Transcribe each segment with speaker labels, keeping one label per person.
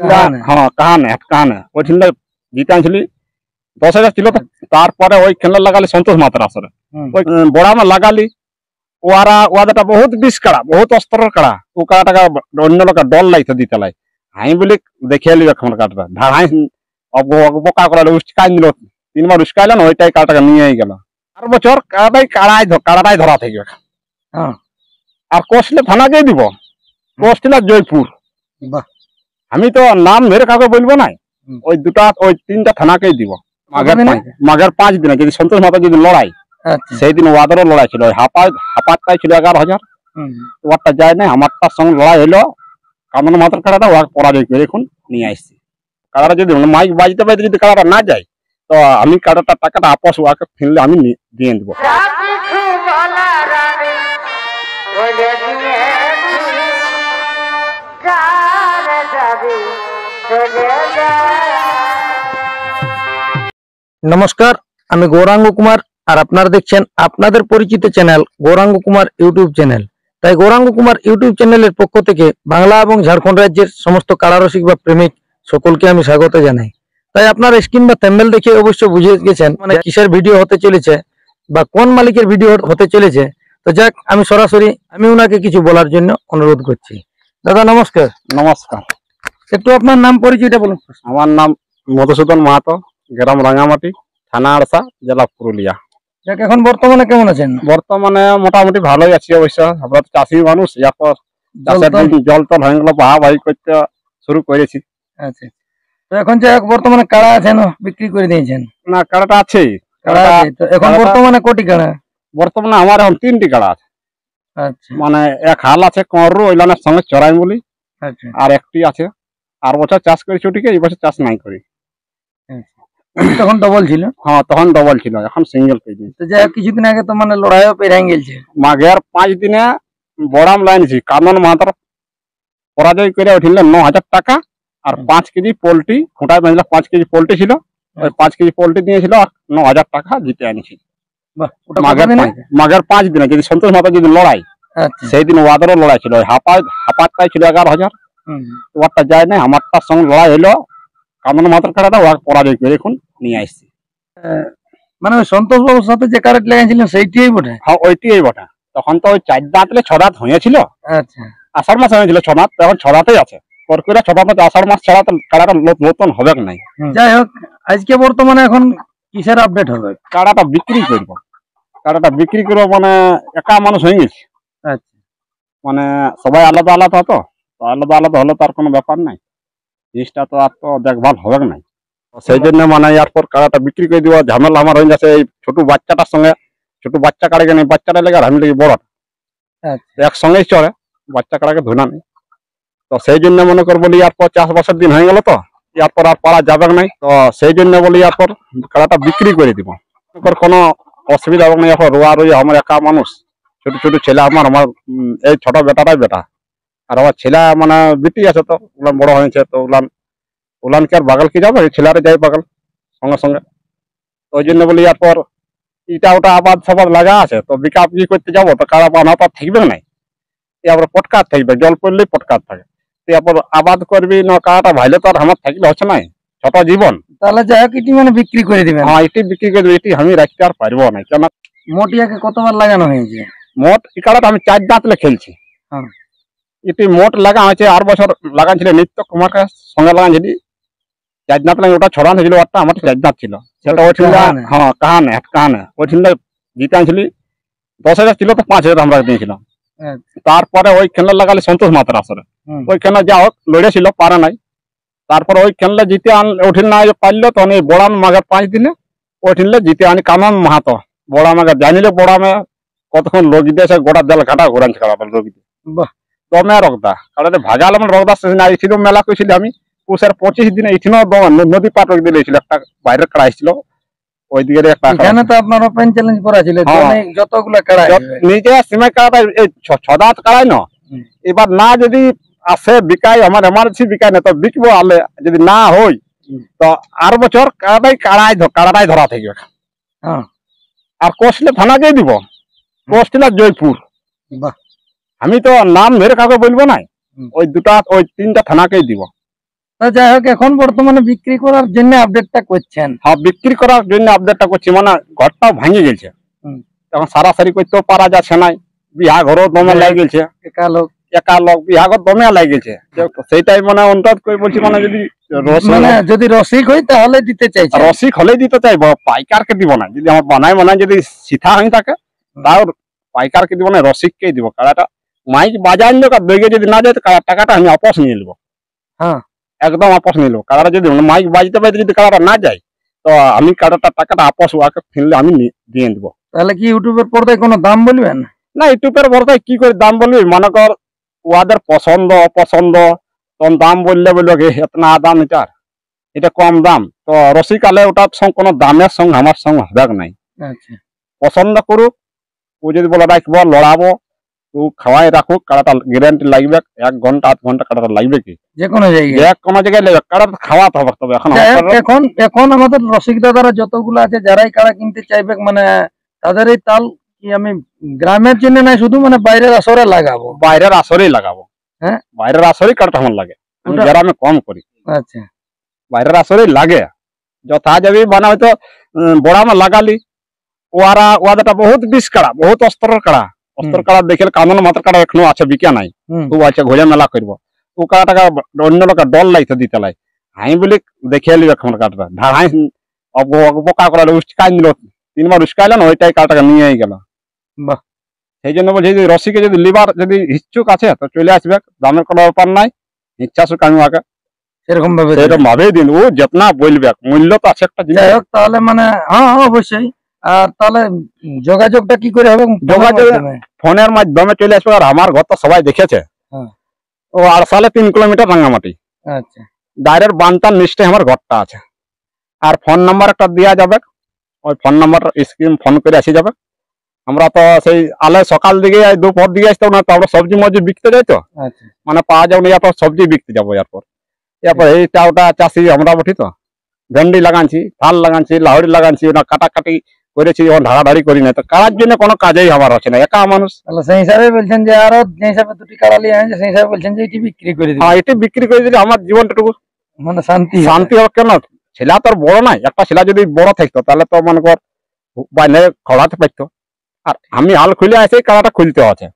Speaker 1: হ্যাঁ কাহানে ওই ঠিনটা জিতে আনছিলি 10,000 ছিল তো তারপরে ওই খেলা লাগালি সন্তোষ মাতার আসরে ওই বড়ামা লাগালি ওয়াদাটা বহুত বিষ কাড়া বহুত অস্ত্রের কাড়া ও কাড়াটাকে অন্য লোকের দল লাইতে দিতে লাই হাই বলি দেখে এলি এখন কাড়াটা ঢাড়াই বোকা করালে উস্কাই নিল 3 বার উস্কাইল না ওইটাই কাড়াটাকে নিয়ে গেল 4 বছর কাড়াটাই ধরা থাকবে আর কোশলে থানাকেই দিব কোশলা জয়পুর আমি তো নাম ধরে কাউকে বলবো না ওই 3টা থানাকেই দিব মাঘের 5 দিনে যদি সন্তোষ মাতা যদি লড়াই সেই দিন ওয়াদেরও লড়াই ছিল হাপাতটাই ছিল 11,000 ওয়ারটা যায় না আমারটার সঙ্গে লড়াই হইলো কামন মাতার কাড়াটা ওয়ার পরাজয় করে এখন নিয়ে আসছি কাড়াটা যদি মাইক বাজতে বাজতে যদি কাড়াটা না যায় তো আমি কাড়াটা টাকাটা আপস ওয়াকে ফেললে আমি দিয়ে দেবো
Speaker 2: নমস্কার, আমি গৌরাঙ্গ কুমার আর আপনারা দেখছেন আপনাদের পরিচিত channel Gauranga Kumar YouTube channel. তাই গৌরাঙ্গ কুমার ইউটিউব চ্যানেলের পক্ষ থেকে বাংলা এবং ঝাড়খণ্ড রাজ্যের সমস্ত কাড়ারসিক বা প্রেমিক সকলকে আমি স্বাগত জানাই। তাই আপনারা স্ক্রিন বা থাম্বনেল দেখে অবশ্য বুঝে গেছেন মানে কিসের ভিডিও হতে চলেছে বা কোন মালিকের ভিডিও হতে চলেছে। তো যাক, আমি সরাসরি ওনাকে কিছু বলার জন্য অনুরোধ করছি। দাদা নমস্কার।
Speaker 1: নমস্কার।
Speaker 2: একটু আপনার নাম পরিচয়টা বলুন।
Speaker 1: আমার নাম মধুসূদন মাহাতো, গ্রাম রাঙামাটি, থানা আড়সা, জেলা পুরুলিয়া।
Speaker 2: যাক, এখন বর্তমানে কেমন আছেন?
Speaker 1: বর্তমানে মোটামুটি ভালোই আছি অবশ্য। আমরা তো চাষি মানুষ, এরপর জল টল হয়ে গেল বাহাবাহি করতে শুরু করেছি।
Speaker 2: আচ্ছা, তো এখন যে বর্তমানে কাড়া আছে না বিক্রি করে দিয়েছেন?
Speaker 1: না, কাড়াটা আছেই।
Speaker 2: তো এখন বর্তমানে কটি কাড়া?
Speaker 1: বর্তমানে আমার এখন 3টি কাড়া আছে।
Speaker 2: আচ্ছা,
Speaker 1: মানে এক হাল আছে কঁরু ওইলানের সঙ্গে চড়াই বলি।
Speaker 2: আচ্ছা,
Speaker 1: আর একটি আছে। আর বছর চাষ করেছি ওটিকে, এই বছর চাষ নাই করি।
Speaker 2: তখন ডবল ছিল?
Speaker 1: হ্যাঁ, তখন ডবল ছিল, এখন সিঙ্গেল পেয়েছি।
Speaker 2: তো যাই হোক, কিছুদিন আগে তো মানে লড়াইও পেরাই গেছে।
Speaker 1: মাঘের 5 দিনে বড়াম লাইনছি কানন মাতার পরাজয় করে উঠিল 9,000 টাকা আর 5 কেজি পোল্ট্রি খুঁটায় বাঁধলে 5 কেজি পোল্ট্রি ছিল, ওই 5 কেজি পোল্ট্রি দিয়েছিল আর 9,000 টাকা জিতে আনিছি মাঘের 5 দিনে যদি সন্তোষ মাতা যদি লড়াই সেই দিন ওয়াদেরও লড়াই ছিল, হাপাতটাই ছিল 11,000 ওয়ারটা যায় না আমারটার সঙ্গে লড়াই হইলো কামন মাতার কাড়াটা ওয়ার পরাজয় করে এখন নিয়ে আসছি।
Speaker 2: মানে ওই সন্তোষ বাবুর সাথে যে কারেক্ট লেগেছিলেন সেইটাই বটে?
Speaker 1: হ্যাঁ, ওইটাই বটে। তখন তো ওই 4 দাঁত 6 দাঁত হয়েছিল।
Speaker 2: আচ্ছা,
Speaker 1: আষাঢ় মাস হয়েছিল 6 দাঁত, এখন 6 দাঁতেই আছে। করকুরা 6 দাঁত আষাঢ় মাস ছাড়া তো কাড়াটা নতুন হবে নাই।
Speaker 2: যাই হোক, আজকে বর্তমানে এখন কিসের আপডেট হবে?
Speaker 1: কাড়াটা বিক্রি করবো। কাড়াটা বিক্রি করবো মানে একা মানুষ হয়ে গেছে।
Speaker 2: আচ্ছা,
Speaker 1: মানে সবাই আলাদা আলাদা তো আলাদা আলাদা হলে তার কোনো ব্যাপার নাই, জিনিসটা তো আর তো দেখভাল হবে নাই। সেই জন্য মানে এরপর কাড়াটা বিক্রি করে দেওয়া ঝামেলা আমার হয়ে যাচ্ছে। এই ছোট বাচ্চাটার সঙ্গে ছোট বাচ্চা কাড়ে গেলে বাচ্চাটা লেগে আর আমি লেগে বড় একসঙ্গেই চড়ে, বাচ্চা কাড়াকে ধুনা নেই। তো সেই জন্য মনে কর বলি এরপর চাষবাসের দিন হয়ে গেল, তো এরপর আর পারা যাবে নাই। তো সেই জন্য বলি এরপর কাড়াটা বিক্রি করে দিব। কোনো অসুবিধা হবে না। এরপর রোয়া রই আমার একা মানুষ, ছোট ছোট ছেলে আমার এই ছোট বেটাটাই বেটা, আর আমার ছেলে মানে বিটি আছে, তো উলান বড় হয়েছে। তো উলানকে আর বাগাল কি যাবে, ছেলেরা যাই বাগাল সঙ্গে সঙ্গে। ওই জন্য বলি এরপর ইটা ওটা আবাদ সাবাদ লাগা আছে, তো বিকা বিক্রি করতে যাবো তো কাড়া বানা তো থাকবে নাই, এরপর পটকার থাকবে, জল পড়লেই পটকার থাকে। এরপর আবাদ করবি না, কাড়াটা ভাইলে তো আর আমার থাকলে হচ্ছে নাই, ছোট জীবন।
Speaker 2: তাহলে যাই হোক, এটি মানে বিক্রি করে দিবেন?
Speaker 1: হ্যাঁ, এটি বিক্রি করে দেবো। এটি আমি রাখতে আর পারবো না। কেন
Speaker 2: মোটিয়াকে কতবার লাগানো হয়েছে?
Speaker 1: মোট এই কাড়াটা আমি 4 দাঁতলে খেলছি। এটি মোট লাগা হয়েছে 8 বছর লাগাচ্ছিল নিত্য কুমারকে সঙ্গে লাগাচ্ছিল 4 দাঁত লাগে। ওটা ছড়ানো ছিল, ওটা আমার 4 দাঁত ছিল। সেটা ওই ছিল হ্যাঁ কাহানে ওই ছিল জিতে আনছিলি 10,000 ছিল, তো 5,000 আমরা দিয়েছিলাম। তারপরে ওই খেলা লাগালি সন্তোষ মাতার আসরে, ওই খেলা যা হোক লড়েছিল, পারে নাই। তারপরে ওই খেলা জিতে উঠিল না পারলো, তখন এই বড়াম মাঘের 5 দিনে ওই ঠিনলে জিতে আনি কানন মাহাতো বড়া মাঘে জানিলে বড়ামে কতক্ষণ লোক দিয়েছে, গোটা দেল ঘাটা ঘোরানছে কাড়াটা লোক দিয়ে দমে রক্তা কাড়াতে ভাজাল আমার রক্তা ছিল মেলা করেছিল আমি। পুষের 25 দিনে এখানেও নদী পাট দিয়েছিল, একটা বাইরের কাড়া এসেছিল ওইদিকে একটা।
Speaker 2: এখানে তো আপনার ওপেন চ্যালেঞ্জ করা ছিল যতগুলো কাড়া
Speaker 1: নিজে সীমায় কাড়াটা এই 6 দাঁত কাড়াই না। এবার না যদি আসে বিকাই, আমার এমার্জেন্সি বিকাই না তো বিকবো, আলে যদি না হই তো আর বছর কাড়াটাই ধরা থাকবে। আর কোশলে থানাকেই দিব, কোশলা জয়পুর। আমি তো নাম ধরে কাউকে বলবো না, ওই 3টা থানাকেই দিব।
Speaker 2: তা যাই হোক, এখন বর্তমানে বিক্রি করার জন্য আপডেটটা করছেন।
Speaker 1: হ্যাঁ, বিক্রি করার জন্য আপডেটটা করছি, মানে ঘরটাও ভাঙে গেছে,
Speaker 2: হুম।
Speaker 1: এখন সারাসারি করতেও পারা যাচ্ছে নাই, বিহা ঘরও দমে লাগে গেছে,
Speaker 2: একা লোক
Speaker 1: একা লোক বিহা ঘর দমে লাগে গেছে। সেইটাই মানে অনুরোধ করে বলছি, মানে যদি
Speaker 2: মানে যদি রসিক হই তাহলে দিতে চাইছে।
Speaker 1: রসিক হলেই দিতে চাইবো, পাইকারকে দিব না। যদি আমার বানায় যদি সিথা হয়ে থাকে তাও পাইকারকে দিব না, রসিককেই দিব। কাড়াটা মাইক বাজার লোক আর দইগে যদি না যায় তো টাকাটা আমি আপস নিয়ে নেবো।
Speaker 2: হ্যাঁ,
Speaker 1: একদম আপস নিয়ে নেবো। কাড়াটা যদি মাইক বাজতে বাজতে যদি কাড়াটা না যায় তো আমি কাড়াটা টাকাটা আপস ওয়াকে ফিরলে আমি দিয়ে দেবো।
Speaker 2: তাহলে কি ইউটিউবের পর্দায় কোনো দাম বলবেন?
Speaker 1: না, ইউটিউবের বর্তায় কি করে দাম বলবি, মনে কর ওদের পছন্দ অপছন্দ, তখন দাম বললে বললো এতনা দাম, এটা কম দাম, তো রসিকালে ওটার সঙ্গে কোনো দামের সঙ্গে আমার সঙ্গে হবে নাই।
Speaker 2: আচ্ছা,
Speaker 1: পছন্দ করুক, ও যদি বলে রাখবো লড়াবো, ও খাওয়াই রাখুক, কাড়াটা গ্যারান্টি লাগবে 1 ঘন্টা 8 ঘন্টা কাড়াটা লাগবে কি
Speaker 2: যে কোনো জায়গায়
Speaker 1: যে কোনো জায়গায় লাগবে, কাড়াটা খাওয়াতে হবে। তবে
Speaker 2: এখন এখন আমাদের রসিক দাদারা যতগুলো আছে যারাই কাড়া কিনতে চাইবে, মানে তাদের এই তাল কি আমি গ্রামের জন্য নাই, শুধু মানে বাইরের আসরে লাগাবো।
Speaker 1: বাইরের আসরেই লাগাবো।
Speaker 2: হ্যাঁ,
Speaker 1: বাইরের আসরেই কাড়াটা আমার লাগে, আমি গ্রামে কম করি।
Speaker 2: আচ্ছা,
Speaker 1: বাইরের আসরেই লাগে। যথা যাবি মানে হয়তো বড়ামা লাগালি, ওয়াদাটা বহুত বিষ কাড়া, বহুত অস্ত্রের কাড়া, অস্ত্র কাড়া দেখে কান্দন মাত্র কাড়া এখনো আছে, বিকে নাই, খুব আছে, ঘোড়া মেলা করবো। ও কাড়াটাকে অন্য লোকের ডল লাগছে দিতে লাই, হাই বলি দেখে এলি এখন কাঠটা ঢাড়াই অপকা করা উস্কাই নিল, 3 বার উস্কাইলেন, ওইটাই কাঠটাকে নিয়ে গেল।
Speaker 2: বাহ,
Speaker 1: সেই জন্য বলছি যে রসিকে যদি লিবার যদি ইচ্ছুক আছে তো চলে আসবে, দামের কোনো ব্যাপার নাই, ইচ্ছা সুখ আমি ওকে
Speaker 2: সেরকম ভাবে
Speaker 1: সেরকম ভাবেই দিন, ও যেতনা বলবে, মূল্য তো আছে একটা জিনিস।
Speaker 2: যাই হোক, তাহলে মানে হ্যাঁ অবশ্যই। আর তাহলে যোগাযোগটা কি করে হবে?
Speaker 1: যোগাযোগ ফোনের মাধ্যমে চলে আসবে। আর আমার ঘর তো সবাই দেখেছে, ও 3.5 কিলোমিটার রাঙ্গামাটি,
Speaker 2: আচ্ছা,
Speaker 1: ডাইরেক্ট বানতার নিচে আমার ঘরটা আছে। আর ফোন নাম্বার একটা দেওয়া যাবে, ওই ফোন নাম্বার স্ক্রিন ফোন করে আসে যাবে। আমরা তো সেই আলে সকাল দিকে দুপুর দিকে আসতে না, তো আমরা সবজি মবজি বিকতে যাই, তো
Speaker 2: আচ্ছা,
Speaker 1: মানে পাওয়া যাবে না, এরপর সবজি বিকতে যাবো। এরপর এইটা ওটা চাষি আমরা বটি, তো ভেন্ডি লাগাচ্ছি, থাল লাগাচ্ছি, লাহড়ি লাগাচ্ছি, ওটা কাটাকাটি করেছি, ওর ধাড়াধাড়ি করি না। তো কারার জন্য কোনো কাজেই আমার হচ্ছে না, একা মানুষ।
Speaker 2: তাহলে সেই হিসাবে বলছেন যে আরো যে হিসাবে 2টি কাড়া নিয়ে আনছে, সেই হিসাবে বলছেন যে এটি বিক্রি করে দিন।
Speaker 1: হ্যাঁ, এটি বিক্রি করে দিলে আমার জীবনটুকু
Speaker 2: মানে শান্তি
Speaker 1: শান্তি হবে। কেন, ছেলে তো আর বড় নাই, একটা ছেলে যদি বড় থাকতো তাহলে তো মনে কর বাইরে খড়াতে পারতো। আর আমি হাল খুলে আসে কাড়াটা খুলতে আছে,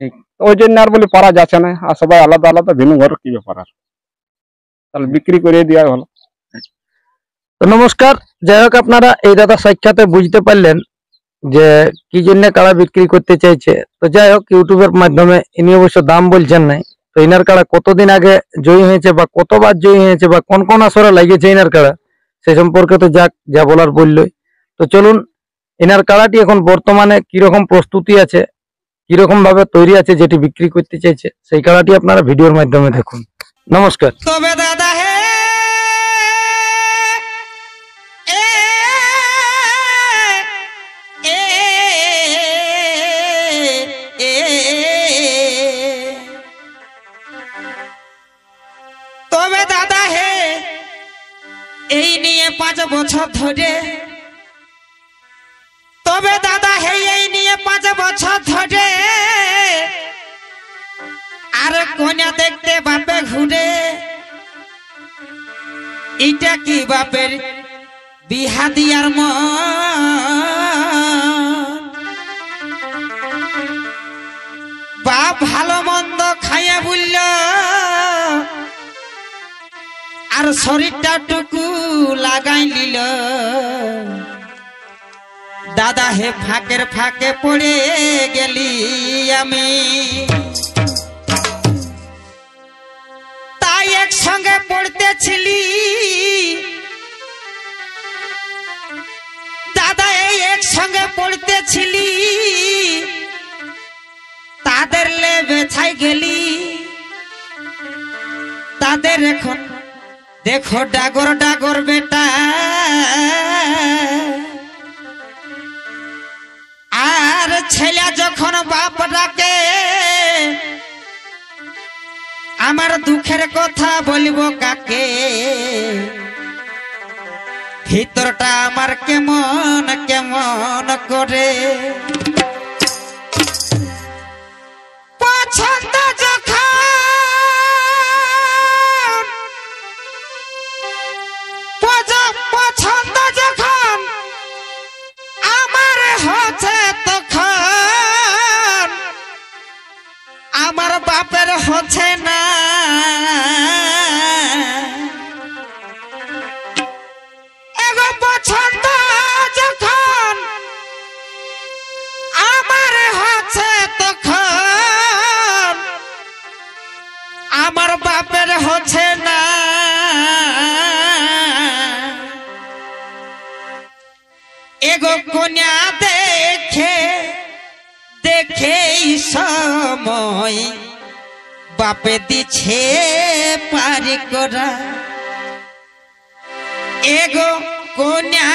Speaker 2: ঠিক।
Speaker 1: ওই জন্য আর বলি পারা যাচ্ছে না। আর সবাই আলাদা আলাদা ভিন্ন ঘর কি ব্যাপার, আর তাহলে বিক্রি করে দেওয়া ভালো।
Speaker 2: তো নমস্কার, যাই হোক আপনারা এই দাদা সাক্ষাতে বুঝতে পারলেন যে কি জন্য কাড়া বিক্রি করতে চাইছে। তো যাই হোক, ইউটিউবের মাধ্যমে ইনি অবশ্য দাম বলছেন নাই, তো ইনার কাড়া কতদিন আগে জয়ী হয়েছে বা কতবার জয়ী হয়েছে বা কোন কোন আসরে লাগিয়েছে ইনার কাড়া, সে সম্পর্কে তো যাক যা বলার বললই। তো চলুন, ইনার কাড়াটি এখন বর্তমানে কিরকম প্রস্তুতি আছে, কিরকম ভাবে তৈরি আছে, যেটি বিক্রি করতে চাইছে, সেই কাড়াটি আপনারা ভিডিওর মাধ্যমে দেখুন। নমস্কার।
Speaker 3: তবে দাদা হে তবে দাদা হে এই নিয়ে 5 বছর ধরে, তবে দাদা হে এই নিয়ে 5 বছর ধরে, আর কন্যা দেখতে বাপে ঘুরে, এটা কি বাপের বিহা দিয়ার মন, বাপ ভালো মন্দ খাইয়া বলল, আর শরীরটা টুকু লাগাই নিল। দাদা হে ফাঁকের ফাঁকে পড়ে গেলি আমি, তাই একসঙ্গে পড়তেছিলি দাদা, এই একসঙ্গে পড়তেছিলি, তাদের লেবে ছাই গেলি, তাদের এখন দেখো ডাগর ডাগর বেটা, আর ছেলে যখন বাপ ডাকে, আমার দুঃখের কথা বলবো কাকে, ভিতরটা আমার কেমন কেমন করে, পছন্দ যখন পছন্দ যখন আমার হচ্ছে তখন আমার বাপের হচ্ছে না। এগো পছন্দ যখন আমার হচ্ছে তখন আমার বাপের হচ্ছে না। এগো কন্যা দেখে দেখে সময় বাপে দিছে পারি করা। এগো কন্যা